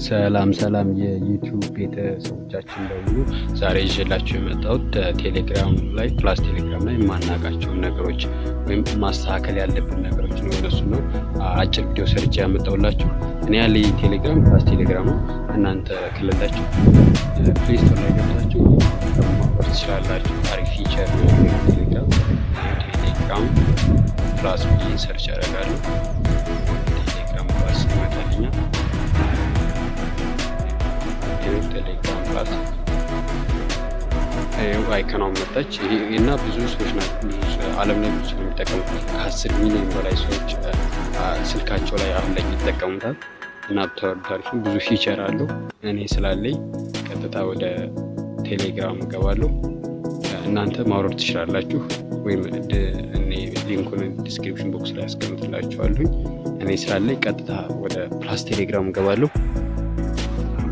ሰላም የዩቲዩብ ቤተሰቦቻችን በሙሉ ዛሬ ይዤላችሁ የመጣሁት ቴሌግራም ላይ ፕላስ ቴሌግራም ላይ የማናውቃቸውን ነገሮች ወይም ማስተካከል ያለብን ነገሮች ነው። እነሱ ነው አጭር ቪዲዮ ሰርቼ ያመጣሁላችሁ። እኔ ያለኝ ቴሌግራም ፕላስ ቴሌግራም ነው። እናንተ ከሌላችሁ ፕሌይ ስቶር ላይ ገብታችሁ ማውረድ ትችላላችሁ። አሪፍ ፊቸር ነው ቴሌግራም ፕላስ ብዬ ሰርች አደርጋለሁ። ቴሌግራም ፕላስ ይመጣልኛል። ቴሌግራም ፕላስ አይከኗ መጣች እና ብዙ ሰዎች ናቸው ዓለም ላይ ብዙ ነው የሚጠቀሙት። ከ10 ሚሊዮን በላይ ሰዎች ስልካቸው ላይ አሁን ላይ ይጠቀሙታል እና ታሪፉ ብዙ ፊቸር አለው። እኔ ስላለኝ ቀጥታ ወደ ቴሌግራም እገባለሁ። እናንተ ማውረድ ትችላላችሁ ወይም እኔ ሊንኩን ዲስክሪፕሽን ቦክስ ላይ አስቀምጥላችኋለሁ። እኔ ስላለኝ ቀጥታ ወደ ፕላስ ቴሌግራም እገባለሁ።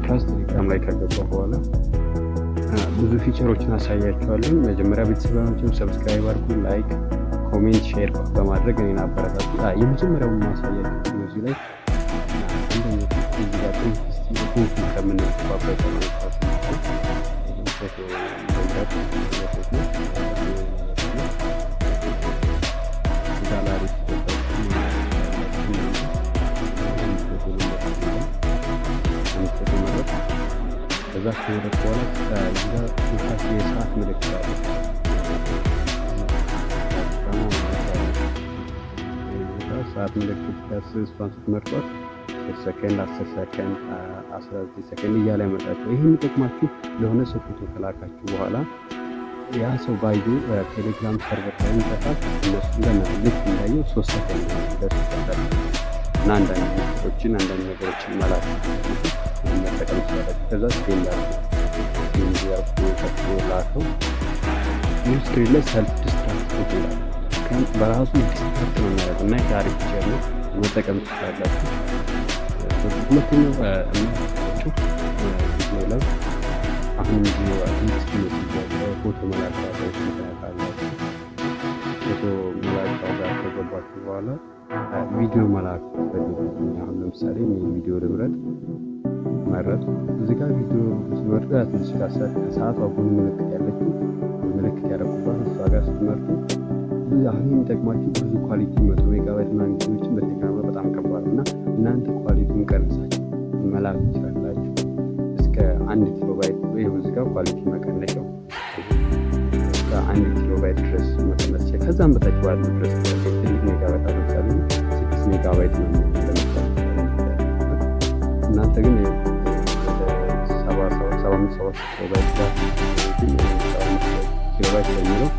ፕላስ ቴሌግራም ላይ ከገባሁ በኋላ ብዙ ፊቸሮችን አሳያችኋለሁ። መጀመሪያ ቤተሰባችሁን ሰብስክራይብ አድርጉ፣ ላይክ፣ ኮሜንት፣ ሼር በማድረግ እኔን አበረታቱ። የመጀመሪያው ማሳያችሁ እዚህ ላይ አንደኛው እዚህ ጋር ፕሪንት ከምንባበት ነው። ከዛ ከወረድ በኋላ የሰዓት ምልክት አለ። ሰዓት ምልክት እሷን ስትመርጧት 3 ሰከንድ፣ 10 ሰከንድ፣ 19 ሰከንድ እያለ ያመጣችሁ። ይህ የሚጠቅማችሁ ለሆነ ሰው ፎቶ ከላካችሁ በኋላ ያ ሰው ባዩ ቴሌግራም ሰርቨር ላይ ይጠፋል። እነሱ ልክ እንዳየው 3 ሰከንድ እና አንዳንድ ነገሮችን መላክ መጠቀም ይችላል። ከዛ ስክሪን ላከው ስክሪን ላይ ሰልፍ ዲስትራክት ይላል። በራሱ ዲስትራክት ነው የሚያደርገው እና የታሪክ ፊቸር ነው፣ መጠቀም ትችላላችሁ። ሁለተኛው ቪዲዮ ላይ አሁንም ፎቶ መላክ ፎቶ መላክ ጋር ከገባችሁ በኋላ ቪዲዮ መላክ አሁን ለምሳሌ ቪዲዮ ልምረጥ መረጥ። እዚህ ጋር ቪዲዮ ሲመርጡ ትንሽ ከሰዓት አሁን ምልክት ያለችው ምልክት ያደረጉባት እሷ ጋር ስትመርጡ አሁን የሚጠቅማችሁ ብዙ ኳሊቲ 100 ሜጋባይት እና ቪዲዮዎችን በቴሌግራም በጣም ከባድ እና እናንተ ኳሊቲውን ቀንሳችሁ መላክ ትችላላችሁ። እስከ 1 ኪሎባይት ወይ እዚህ ጋር ኳሊቲ መቀነሻው እስከ 1 ኪሎባይት ድረስ መቀነስ ይችላል። ከዛም በታች ባለው ድረስ 6 ሜጋባይት አለምሳሌ 6 ሜጋባይት ነው ለምሳሌ። እናንተ ግን 7 ኪሎባይት ጋር ኪሎባይት ለሚለው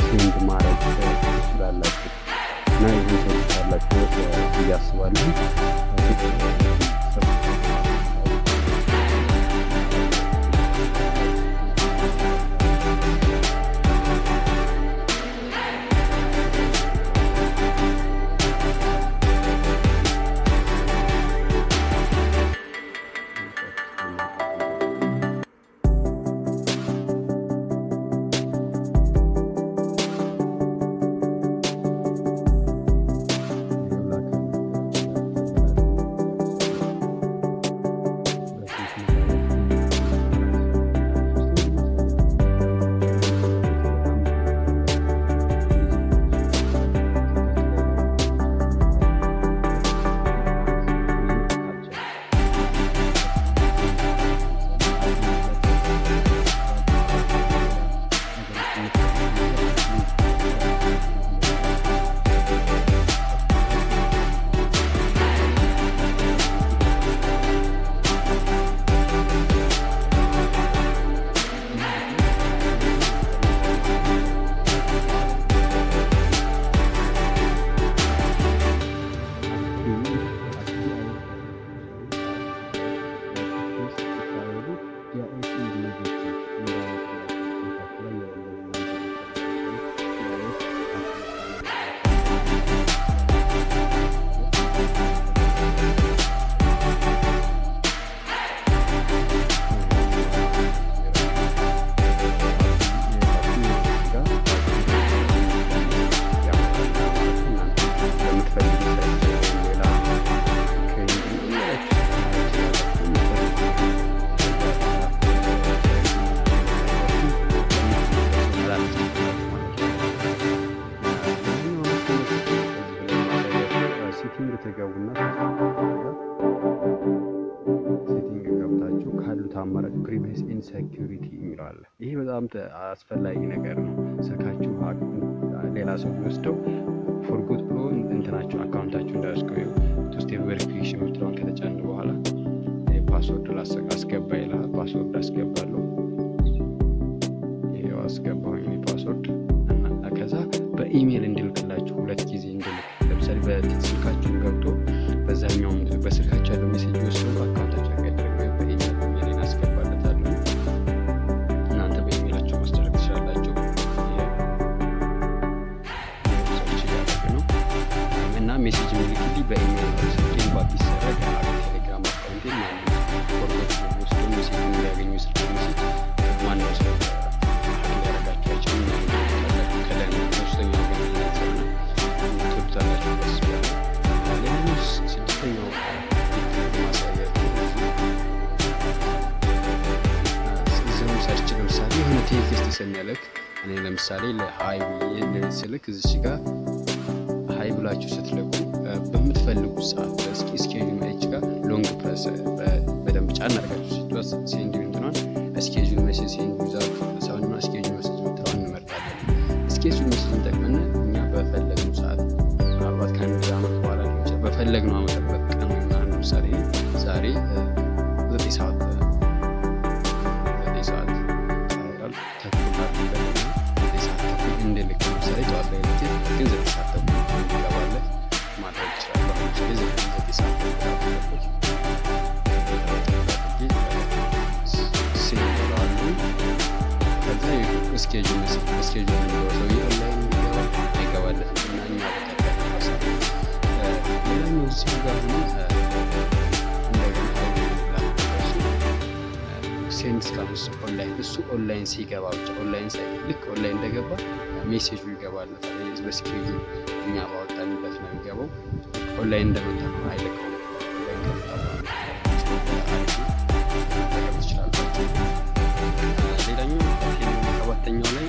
ሴንድ ማድረግ ትችላላችሁ እና ይህን ትችላላችሁ ብዬ አስባለሁ። ሴኪዩርነስ ኢን ሴኩሪቲ የሚለው ይሄ በጣም አስፈላጊ ነገር ነው። ስልካችሁ ሌላ ሰው ወስደው ፎርጎት ብሎ እንትናችሁ አካውንታችሁ እንዳያስገቡ ቱ ስቴፕ ቬሪፊኬሽን ምትለውን ከተጫነ በኋላ ፓስወርድ አስገባ ይላል። ፓስወርድ አስገባለሁ። ይሄው አስገባሁኝ ፓስወርድ እና ከዛ በኢሜል እንድልክላችሁ 2 ጊዜ እንድልክ ለምሳሌ በስልካችሁ ገብቶ በዛኛው በስልካችሁ ያለው ሜሴጅ ወስዶ አካውንታችሁ ያደረገ በኢሜል አስገባለታለሁ። እናንተ በኢሜላችሁ ማስተላለፍ ትችላላችሁ። እና ሜሴጅ ምልክልኝ በኢሜል ስልኬን ባክ ይሰራል። ቴሌግራም አካውንቴን ማለት ነው ፎርጎት ወስዶ ሜሴጅ እንዲያገኙ ስልክ ሜሴጅ ማነው ሰው ያደረጋችሁ አይችልም። ከላይ ሶስተኛው ትወዱታላችሁ ደስ ይላል። ሌላኛው 6ኛው ማሳያችሁ እዚህም ሰርች ለምሳሌ የሆነ ቴክስት ስንልክ እኔ ለምሳሌ ለሃይ ብዬ ስልክ እዚህ ጋር ሃይ ብላችሁ ስትልኩ በምትፈልጉት ሰዓት ስኬጁል ሜሴጅ ጋር ሎንግ ፕረስ በደንብ ጫን አድርጋችሁ ስትወስ ሴንድ እንትናን ስኬጁል ሜሴጅ ሴንድ ዩዛር ሳውንድና ስኬጁል ሜሴጅ ምትለውን እንመርጣለን። ስኬጁል ሜሴጅ እንጠቅመን እኛ በፈለግነው ሰዓት ምናልባት ከአንድ ዓመት በኋላ በፈለግነው ዓመት በቀን ለምሳሌ ዛሬ 9 ሰዓት እንድልክ ለምሳሌ ጠዋት ላይ ልክ ግን 9 ሰዓት ይገባለት ማድረግ ይችላል። ስለዚህ 9 ሰዓት ስኬጁል የሚለው ሰውዬ ኦንላይን ይገባለት እና እኛ ሌላኛው እዚህ ጋር ሆኖ ሴንድ ስካንስ ኦንላይን እሱ ኦንላይን ሲገባ ብቻ ኦንላይን ሳይ ልክ ኦንላይን እንደገባ ሜሴጁ ይገባለታል። በስኬጁል እኛ ባወጣንበት ነው የሚገባው። ኦንላይን እንደመጣ አይለቀውም። ሌላኛው 7ኛው ላይ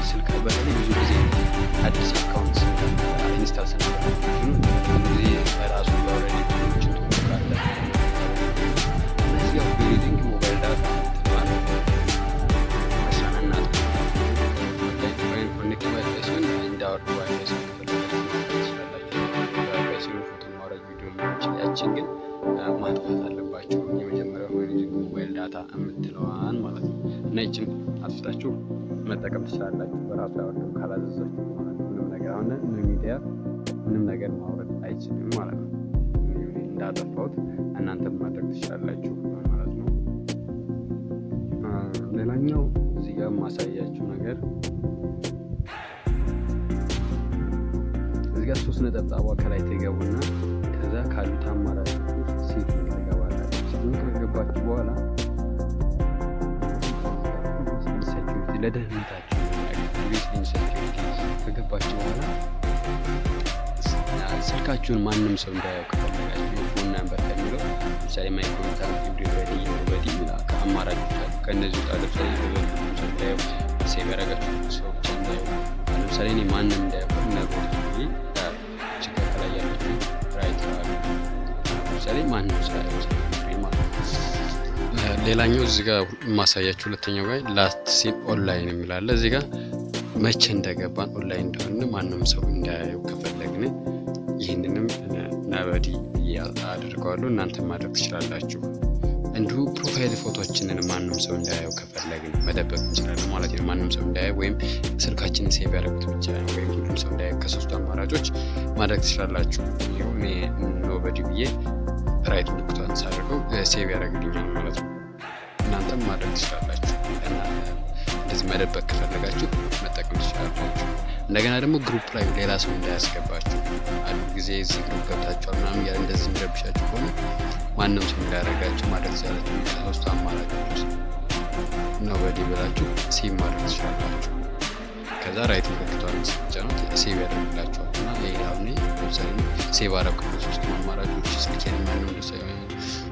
ስልክ በተለይ ብዙ ጊዜ አዲስ አካውንት ኢንስታል ስናደርግ ብዙ ጊዜ ራሱ ኦልሬዲ ችን ትሞካለ እነዚህ ያው ቢልዲንግ ሞባይል ዳታ ትለዋል አሳናና ኮኔክት ዋይፋይ ሲሆን እንዳወርድ ዋይፋይ ሲሆን ዋይፋይ ሲሆን ፎቶ ማውረድ ቪዲዮ ማውረድ ያችን ግን ማጥፋት አለባችሁ። የመጀመሪያው ቢልዲንግ ሞባይል ዳታ የምትለዋን ማለት ነው እና ይችን አጥፍታችሁ መጠቀም ትችላላችሁ። በራሱ ያወርደው ካላዘዛችሁ ማለት ነው። ምንም ነገር አሁን ሚዲያ ምንም ነገር ማውረድ አይችልም ማለት ነው። እንዳጠፋሁት እናንተም ማድረግ ትችላላችሁ ማለት ነው። ሌላኛው እዚህ ጋር ማሳያችሁ ነገር እዚህ ጋር 3 ነጠብጣቧ ከላይ ትገቡና ከዛ ካሉት አማራጮች ሴቲንግ ትገባላችሁ። ሴቲንግ ከገባችሁ በኋላ ለደህንነታችሁ ሴኪዩሪቲ ከገባችሁ በኋላ ስልካችሁን ማንም ሰው እንዳያውቅ ከፈለጋችሁ የፎን ነምበር ከሚለው ለምሳሌ ማይ ኮንታክት ኤቭሪባዲ ኖበዲ አማራጮች አሉ። ከእነዚህ ውስጥ ለምሳሌ እንዳያው ሴቭ ያደረጋችሁ ሰዎች እንዳያው ለምሳሌ እኔ ማንም እንዳያውቅ ነገሮች ብዬ ችግር ከላይ ያለችው ራይት አሉ። ለምሳሌ ማንም ሰው ያውቅ ማለት ሌላኛው እዚህ ጋር ማሳያችሁ ሁለተኛው ጋር ላስት ሲን ኦንላይን የሚላል እዚህ ጋር መቼ እንደገባን ኦንላይን እንደሆነ ማንም ሰው እንዳያየው ከፈለግን ይህንንም ናበዲ አድርገዋለሁ። እናንተ ማድረግ ትችላላችሁ። እንዲሁ ፕሮፋይል ፎቶችንን ማንም ሰው እንዳያየው ከፈለግን መደበቅ እንችላለን ማለት ነው። ማንም ሰው እንዳያየው ወይም ስልካችንን ሴቭ ያደረጉት ብቻ ወይም ሁሉም ሰው እንዳያየው ከሶስቱ አማራጮች ማድረግ ትችላላችሁ። ይሁን ኖበዲ ብዬ ራይት ምልክቷን ሳደርገው ሴቭ ያደርግልኛል ማለት ነው። እናንተም ማድረግ ትችላላችሁ። እንደዚህ መደበቅ ከፈለጋችሁ መጠቀም ትችላላችሁ። እንደገና ደግሞ ግሩፕ ላይ ሌላ ሰው እንዳያስገባችሁ አንድ ጊዜ እዚህ ግሩፕ ገብታችኋል ምናምን ያለ እንደዚህ እንደብሻችሁ ከሆነ ማንም ሰው እንዳያደርጋችሁ ማድረግ ትችላላችሁ። ከሶስቱ አማራጮች ውስጥ ኖበዲ ብላችሁ ሴቭ ማድረግ ትችላላችሁ። ከዛ ራይት ምልክቷን ስትጫኑት ሴቭ ያደርግላችኋል እና ይሄ አሁን ለምሳሌ ሴቭ አደረኩት ሶስቱ አማራጮች ስልኬን ማንም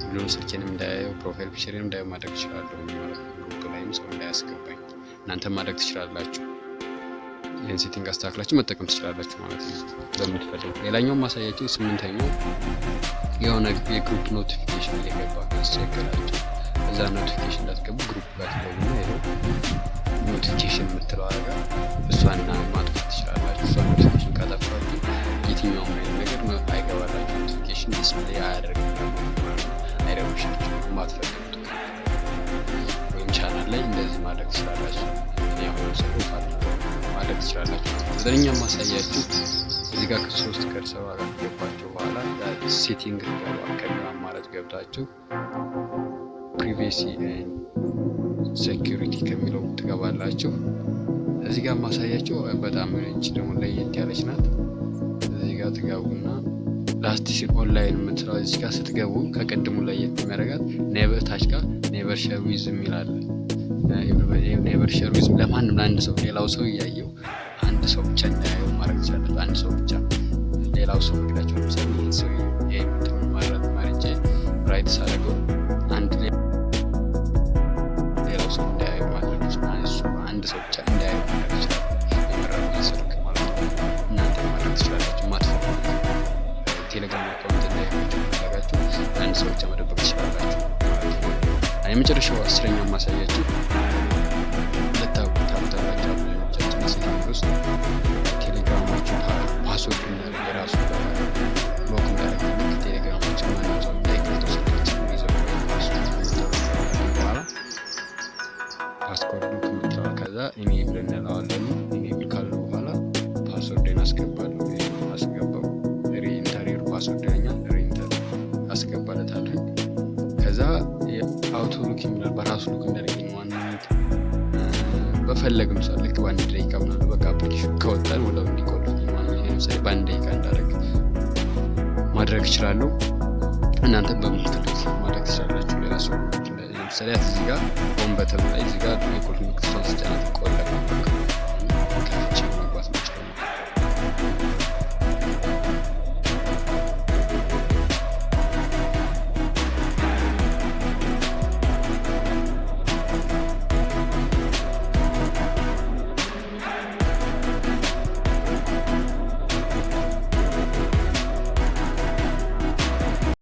ሁሉም ስልኬንም እንዳያየው ፕሮፋይል ፒክቸሬንም እንዳያየው ማድረግ ትችላለሁ ማለት ነው። ግሩፕ ላይም ሰው እንዳያስገባኝ እናንተ ማድረግ ትችላላችሁ። ይህን ሴቲንግ አስተካክላችሁ መጠቀም ትችላላችሁ ማለት ነው በምትፈልጉ። ሌላኛው ማሳያችሁ 8ኛው የሆነ የግሩፕ ኖቲፊኬሽን እየገባ ካስቸገራችሁ እዛ ኖቲፊኬሽን እንዳትገቡ ግሩፕ ጋር ትገቡና ይሄው ኖቲፊኬሽን የምትለው አረጋ እሷን ማጥፋት ትችላላችሁ። እሷ ኖቲፊኬሽን ካጠፋችሁ የትኛውም አይነት ነገር አይገባላችሁ። ኖቲፊኬሽን ዲስፕሌይ አያደርግም ማለት ነው። አይረብሻችሁ ማትፈልጉት ወይም ቻናል ላይ እንደዚህ ማድረግ ትችላላችሁ። ያሁን ሰው ማድረግ ትችላላችሁ። ዘጠነኛ ማሳያችሁ እዚህ ጋር ከ3 ከርሰር ጋር ገባችሁ በኋላ ሴቲንግ ከሚለው አማራጭ ገብታችሁ ፕሪቬሲ ሴኩሪቲ ከሚለው ትገባላችሁ። እዚህ ጋር ማሳያችሁ በጣም እቺ ደግሞ ለየት ያለች ናት። እዚህ ጋር ትገቡና ላስቲክ ኦንላይን የምትለው እዚህ ጋር ስትገቡ ከቀድሙ ላይ የሚያደርጋት ኔቨር ታች ጋር ኔቨር ሼር ዊዝ ይላል። ኔቨር ሼር ዊዝ ለማንም ለአንድ ሰው ሌላው ሰው እያየው አንድ ሰው ብቻ እንዳያየው ማድረግ ይችላል። አንድ ሰው ብቻ ሌላው ሰው መግዳቸው ለምሳሌ ይሄን ሰው የምትለው ማለት ማርጄ ራይት ሳደርገው አንድ ሌላው ሰው እንዳያየው ማድረግ ይችላል። አንድ ሰው ብቻ እንዳያየው ማድረግ ይችላል። የመረጃ ስልክ ማለት ነው። እናንተ ማድረግ ትችላላችሁ። ማጥፋት ቴሌግራም አካውንት እንዳያያችሁ አንድ ሰው ብቻ መደበቅ ትችላላችሁ ማለት ነው። የመጨረሻው 10ኛው ማሳያችሁ ለታውቁታላችሁ አብዛኞቻችን ሴቲንግ ውስጥ ቴሌግራማችሁ ፓስወርድ እና የራሱ ሎክ እንዳያደርግ ቴሌግራማችሁ ማንም ሰው እንዳይከፍተው ስልካችን ይዘው በኋላ ፓስወርድ ከምትለዋ ከዛ ኢሜይል እንለዋለን። ኢሜይል ካለ በኋላ ፓስወርድን አስገባለሁ። አስገባው ሪኢንተር ፓስወርድኛ ሪኢንተር አስገባለታለሁ። ከዛ አውቶ ሉክ ይላል። በራሱ ሉክ እንዳደረገኝ ዋናነት በፈለግም ሰው ልክ በአንድ ደቂቃ ምናምን በቃ አፕሊኬሽን ከወጣን ወዲያው እንዲቆልፍ ማለት ነው። ለምሳሌ በአንድ ደቂቃ እንዳደረግ ማድረግ ይችላሉ። እናንተ በምትፈልጉት ማድረግ ትችላላችሁ። ሌላ ሰው ለምሳሌ እዚህ ጋር ሆም በተን ላይ እዚህ ጋር የቁልፍ ምልክት ተጫናት ቆለፍ